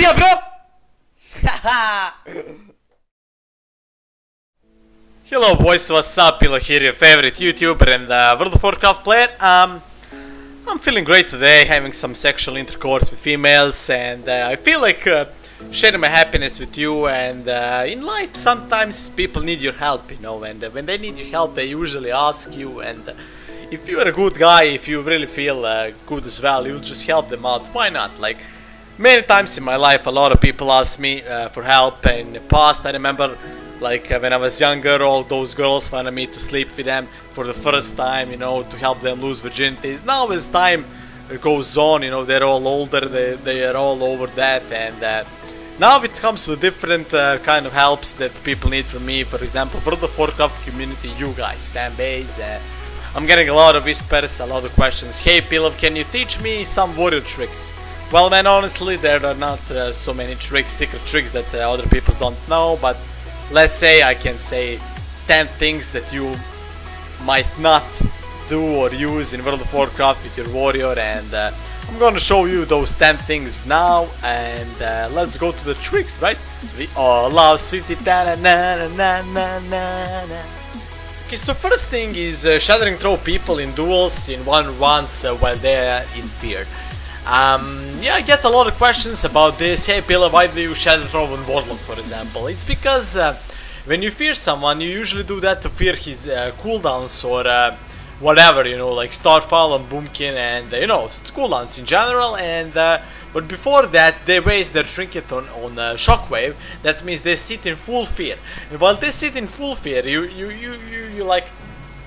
Yeah, bro! Hello boys, what's up? Pilav here, your favorite YouTuber and World of Warcraft player. I'm feeling great today, having some sexual intercourse with females, and I feel like sharing my happiness with you. And in life sometimes people need your help, you know, and when they need your help they usually ask you, and if you're a good guy, if you really feel good as well, you'll just help them out. Why not? Like, many times in my life a lot of people ask me for help. In the past I remember, like when I was younger, all those girls wanted me to sleep with them for the first time, you know, to help them lose virginities. Now as time goes on, you know, they're all older, they are all over that, and now it comes to different kind of helps that people need from me. For example, World of Warcraft community, you guys, fan base. I'm getting a lot of whispers, a lot of questions. Hey Pilav, can you teach me some warrior tricks? Well man, honestly there are not so many tricks, secret tricks that other people don't know, but let's say I can say 10 things that you might not do or use in World of Warcraft with your warrior, and I'm gonna show you those 10 things now, and let's go to the tricks, right? We all love Swifty. Okay, so first thing is Shattering throw people in duels in 1v1s while they're in fear. Yeah, I get a lot of questions about this. Hey Pilav, why do you shatter throw on Warlock, for example? It's because when you fear someone, you usually do that to fear his cooldowns or whatever, you know, like Starfall and Boomkin and, you know, cooldowns in general. And but before that, they waste their trinket on Shockwave. That means they sit in full fear. And while they sit in full fear, you like,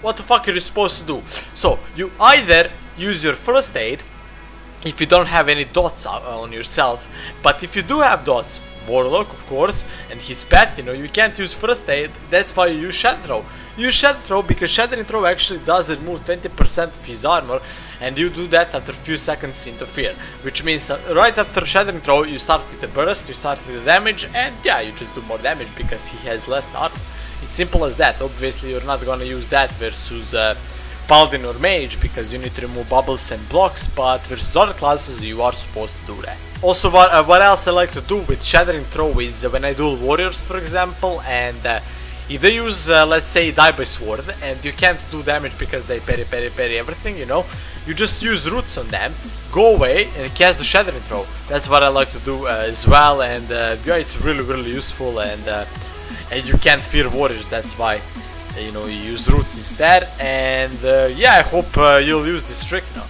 what the fuck are you supposed to do? So you either use your first aid, if you don't have any dots on yourself, but if you do have dots, Warlock of course, and his pet, you know, you can't use first aid. That's why you use Shatter Throw. You use Shatter Throw because Shattering Throw actually does remove 20% of his armor, and you do that after a few seconds into fear, which means right after Shattering Throw you start with a burst, you start with the damage, and yeah, you just do more damage because he has less armor. It's simple as that. Obviously you're not gonna use that versus Paladin or Mage because you need to remove bubbles and blocks, but versus other classes you are supposed to do that. Also, what else I like to do with Shattering Throw is when I duel warriors, for example, and if they use, let's say, Die by Sword, and you can't do damage because they parry everything, you know, you just use roots on them, go away and cast the Shattering Throw. That's what I like to do as well, and yeah, it's really useful, and you can't fear warriors, that's why, you know, you use roots instead. And yeah, I hope you'll use this trick now.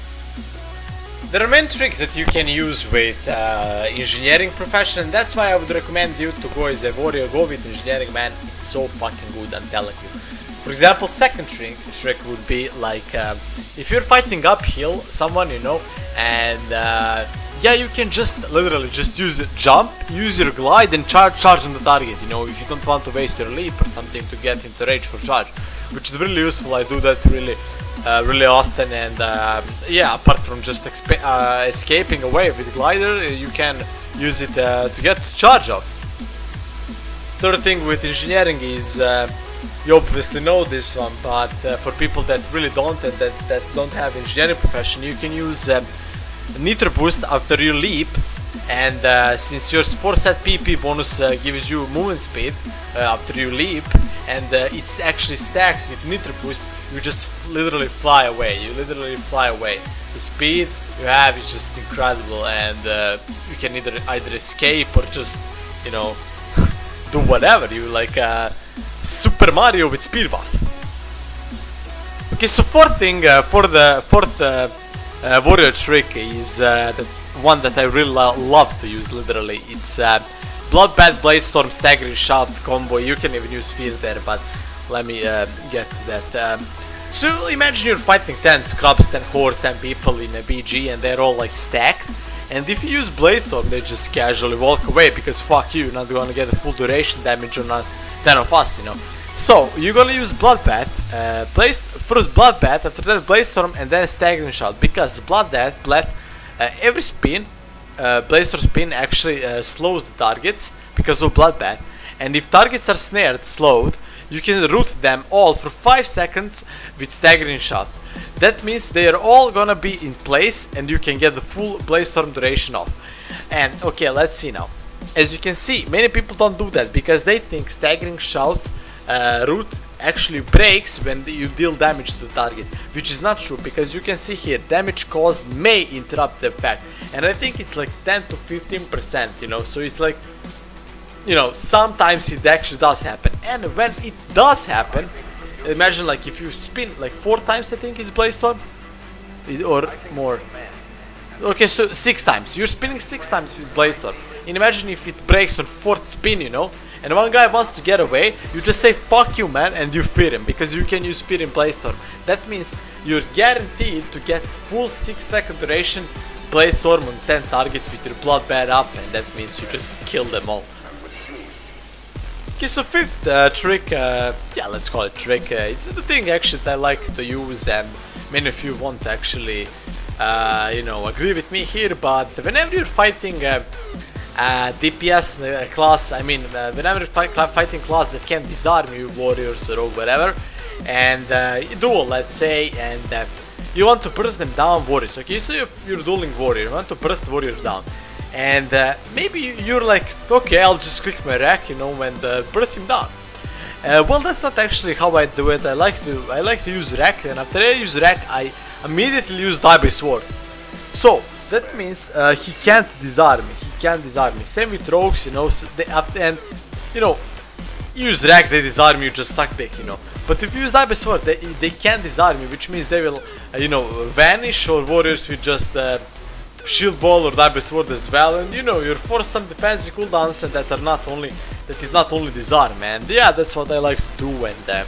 There are many tricks that you can use with engineering profession, and that's why I would recommend you to go as a warrior, go with engineering, man. It's so fucking good, I'm telling you. For example, second trick would be like if you're fighting uphill someone, you know, and yeah, you can just literally just use a jump, use your glide and charge on the target, you know, if you don't want to waste your leap or something to get into rage for charge, which is really useful. I do that really often, and yeah, apart from just escaping away with glider, you can use it to get charge off. Third thing with engineering is, you obviously know this one, but for people that really don't and that don't have engineering profession, you can use Nitro Boost after you leap, and since your 4-set PP bonus gives you movement speed after you leap, and it actually stacks with Nitro Boost, you just literally fly away. The speed you have is just incredible, and you can either escape or just, you know, do whatever. You like Super Mario with speed buff. Okay, so fourth thing, for the fourth warrior trick is the one that I really love to use, literally. It's Bloodbath Bladestorm Staggering Shot combo. You can even use fear there, but let me get to that. So imagine you're fighting 10 scrubs, 10 hordes, 10 people in a BG, and they're all like stacked. And if you use Bladestorm, they just casually walk away because fuck you, you're not gonna get a full duration damage on us, 10 of us, you know. So you're gonna use Bloodbath, first Bloodbath, after that Bladestorm, and then Staggering Shot, because Bloodbath, every spin, Bladestorm spin actually slows the targets because of Bloodbath, and if targets are snared, slowed, you can root them all for 5 seconds with Staggering Shot. That means they are all gonna be in place and you can get the full Bladestorm duration off. And okay, let's see now. as you can see, many people don't do that because they think staggering shout root actually breaks when you deal damage to the target, which is not true, because you can see here damage caused may interrupt the effect, and I think it's like 10 to 15%, you know, so it's like, you know, sometimes it actually does happen. And when it does happen, imagine like if you spin like 4 times, I think it's Bladestorm, or more. Okay, so 6 times. You're spinning 6 times with Bladestorm. And imagine if it breaks on 4th spin, you know, and one guy wants to get away, you just say fuck you man and you fear him, because you can use fear in Bladestorm. That means you're guaranteed to get full 6-second duration Bladestorm on 10 targets with your bloodbath up, and that means you just kill them all. Okay, so 5th trick, yeah, let's call it trick. It's the thing actually that I like to use, and many of you won't actually, you know, agree with me here, but whenever you're fighting DPS class, I mean, whenever you're fighting class that can disarm you, warriors or whatever, and duel, let's say, and you want to burst them down, warriors, okay, so you're dueling warrior, you want to burst warriors down, and maybe you're like, okay, I'll just click my rack, you know, and burst him down. Well, that's not actually how I do it. I like to use rack, and after I use rack, I immediately use die by sword. So that means he can't disarm me. He can't disarm me. Same with rogues, you know. So and you know, use rack, they disarm you, just suck dick, you know. But if you use die by sword, they can't disarm you, which means they will, you know, vanish, or warriors with just shield wall or die by sword as well, and you know, you're forced some defensive cooldowns, and that is not only disarm, and yeah, that's what I like to do, and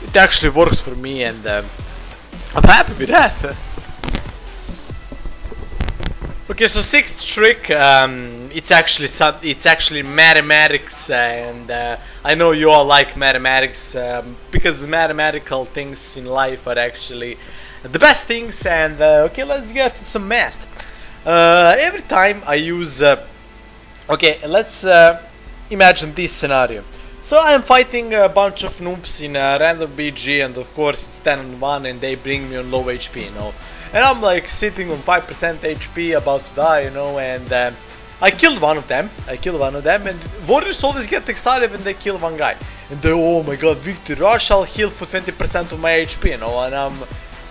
it actually works for me, and I'm happy with that. Okay, so 6th trick, it's actually mathematics, and I know you all like mathematics, because mathematical things in life are actually the best things, and okay, let's get to some math. Every time I use, okay, let's imagine this scenario. So I am fighting a bunch of noobs in a random BG, and of course it's 10 on 1, and they bring me on low HP, you know. And I'm like sitting on 5% HP, about to die, you know, and I killed one of them, and warriors always get excited when they kill one guy. And they, oh my god, victory rush, I'll heal for 20% of my HP, you know, and I'm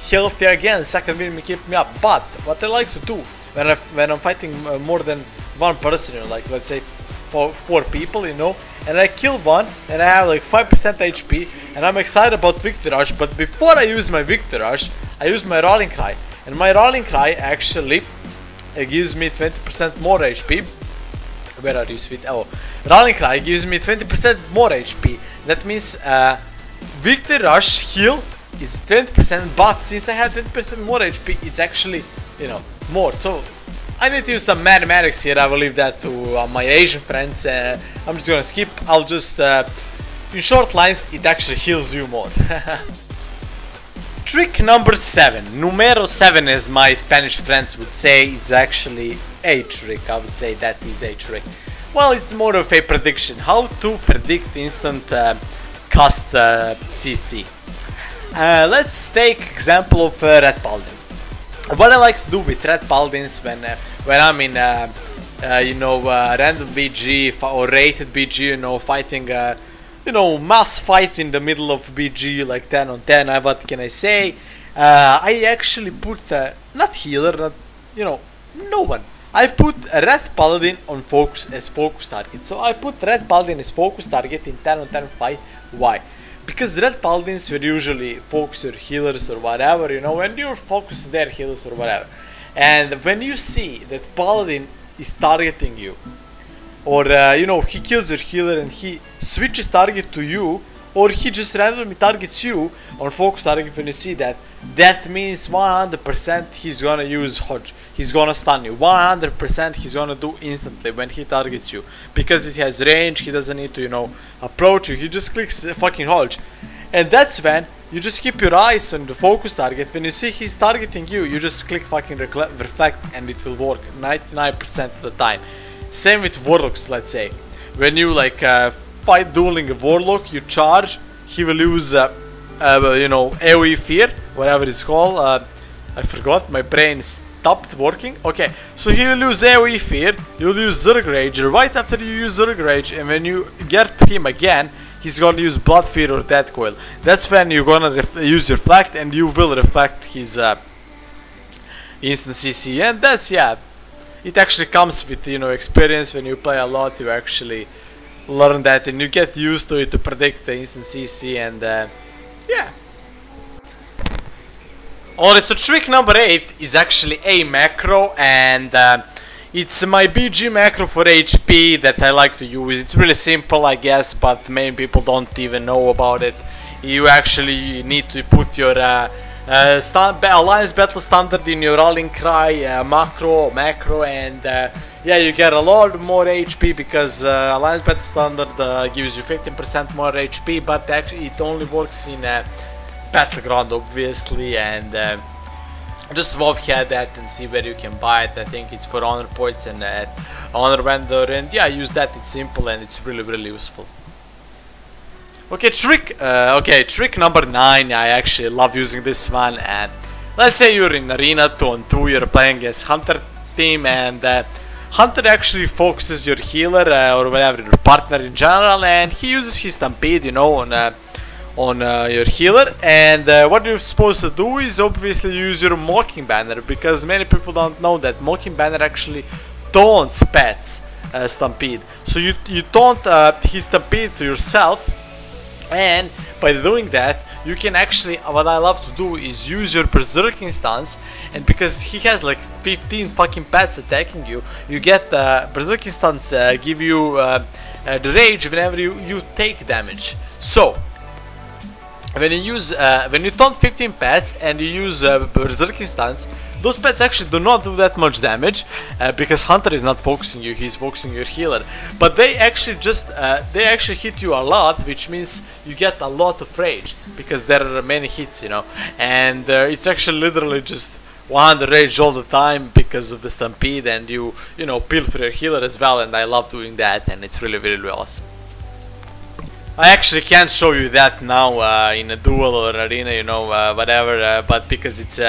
healthy again, second win may keep me up. But what I like to do when I'm fighting more than one person, you know, like let's say 4 people, you know, and I kill one and I have like 5% HP, and I'm excited about victory rush, but before I use my victory rush, I use my rallying cry, and my rallying cry actually gives me 20% more HP. Where are you, sweet? Oh, rallying cry gives me 20% more HP. That means victory rush heal is 20%, but since I have 20% more HP, it's actually, you know, more. So I need to use some mathematics here. I will leave that to my Asian friends. I'm just gonna skip. I'll just, in short lines, it actually heals you more. Trick number 7. Numero 7, as my Spanish friends would say. It's actually a trick. I would say that is a trick. Well, it's more of a prediction. How to predict instant cast CC. Let's take example of Red Paladin. What I like to do with Red Paladins when I'm in you know, random BG or rated BG, you know, fighting you know, mass fight in the middle of BG, like 10 on 10, what can I say? I actually put not healer, not, you know, no one. I put Red Paladin on focus as focus target. So I put Red Paladin as focus target in 10 on 10 fight. Why? Because Red Paladins will usually focus your healers or whatever, you know, when you focus their healers or whatever. And when you see that Paladin is targeting you, or you know, he kills your healer and he switches target to you, or he just randomly targets you on focus target, when you see that, that means 100% he's gonna use Hodge. He's gonna stun you. 100% he's gonna do instantly when he targets you. Because it has range, he doesn't need to, you know, approach you. He just clicks fucking Hodge. And that's when you just keep your eyes on the focus target. When you see he's targeting you, you just click fucking reflect and it will work 99% of the time. Same with Warlocks, let's say. When you like fight dueling a Warlock, you charge, he will use you know, AoE fear, whatever it's called. I forgot, my brain is stopped working? Okay, so he will use AoE Fear, you'll use Zerg Rage, right after you use Zerg Rage, and when you get to him again, he's gonna use Blood Fear or Death Coil. That's when you're gonna use your Reflect, and you will reflect his instant CC, and that's, yeah, it actually comes with, you know, experience. When you play a lot, you actually learn that, and you get used to it to predict the instant CC, and yeah. Alright, so trick number 8 is actually a macro, and it's my BG macro for HP that I like to use. It's really simple, I guess, but many people don't even know about it. You actually need to put your Alliance Battle Standard in your rallying cry, macro, and yeah, you get a lot more HP because Alliance Battle Standard gives you 15% more HP, but actually it only works in Battleground, obviously, and just WoW had that and see where you can buy it. I think it's for honor points and honor vendor, and yeah, use that. It's simple and it's really useful. Okay, trick number 9. I actually love using this one. And let's say you're in arena 2-on-2, you're playing as Hunter team, and Hunter actually focuses your healer or whatever, your partner in general, and he uses his Stampede, you know, on your healer. And what you're supposed to do is obviously use your Mocking Banner, because many people don't know that Mocking Banner actually taunts pets Stampede. So you taunt his Stampede to yourself, and by doing that you can actually, what I love to do is use your Berserking stance, and because he has like 15 fucking pets attacking you, you get Berserking stance give you the rage whenever you take damage. So when you taunt 15 pets and you use Berserking stance, those pets actually do not do that much damage because Hunter is not focusing you, he's focusing your healer. But they actually hit you a lot, which means you get a lot of rage because there are many hits, you know. And it's actually literally just 100 rage all the time because of the Stampede, and you know, peel for your healer as well. And I love doing that, and it's really awesome. I actually can't show you that now in a duel or arena, you know, whatever, but because it's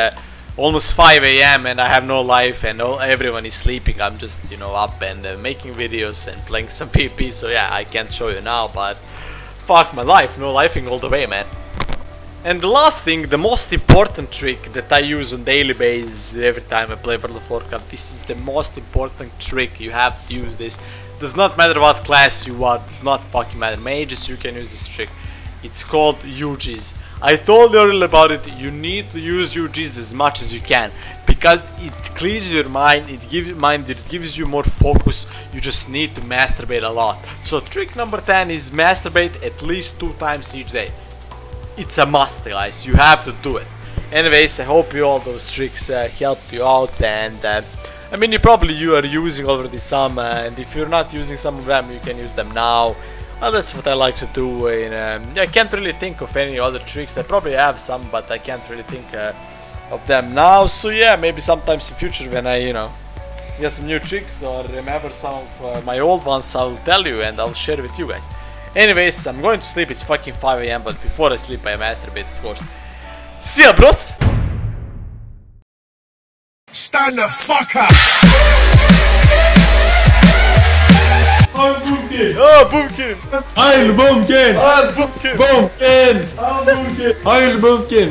almost 5 AM and I have no life and everyone is sleeping, I'm just, you know, up and making videos and playing some PvP, so yeah, I can't show you now, but fuck my life, no lifing all the way, man. And the last thing, the most important trick that I use on daily basis every time I play World of Warcraft, this is the most important trick, you have to use this. Does not matter what class you are, does not fucking matter. Mages, you can use this trick. It's called UGs. I told you earlier about it. You need to use UGs as much as you can because it clears your mind. It gives you more focus. You just need to masturbate a lot. So trick number 10 is masturbate at least 2 times each day. It's a must, guys. You have to do it. Anyways, I hope all those tricks helped you out, and I mean, you are using already some, and if you're not using some of them, you can use them now. Well, that's what I like to do. I can't really think of any other tricks. I probably have some, but I can't really think of them now. So yeah, maybe sometimes in future when I, you know, get some new tricks or remember some of my old ones, I'll tell you and I'll share with you guys. Anyways, I'm going to sleep. It's fucking 5 AM, but before I sleep, I masturbate, of course. See ya, bros! Stand the fuck up! I'm Boomkin! Oh, Boomkin! I'm Boomkin! I'm Boomkin! Boomkin! I'm Boomkin! I'm Boomkin!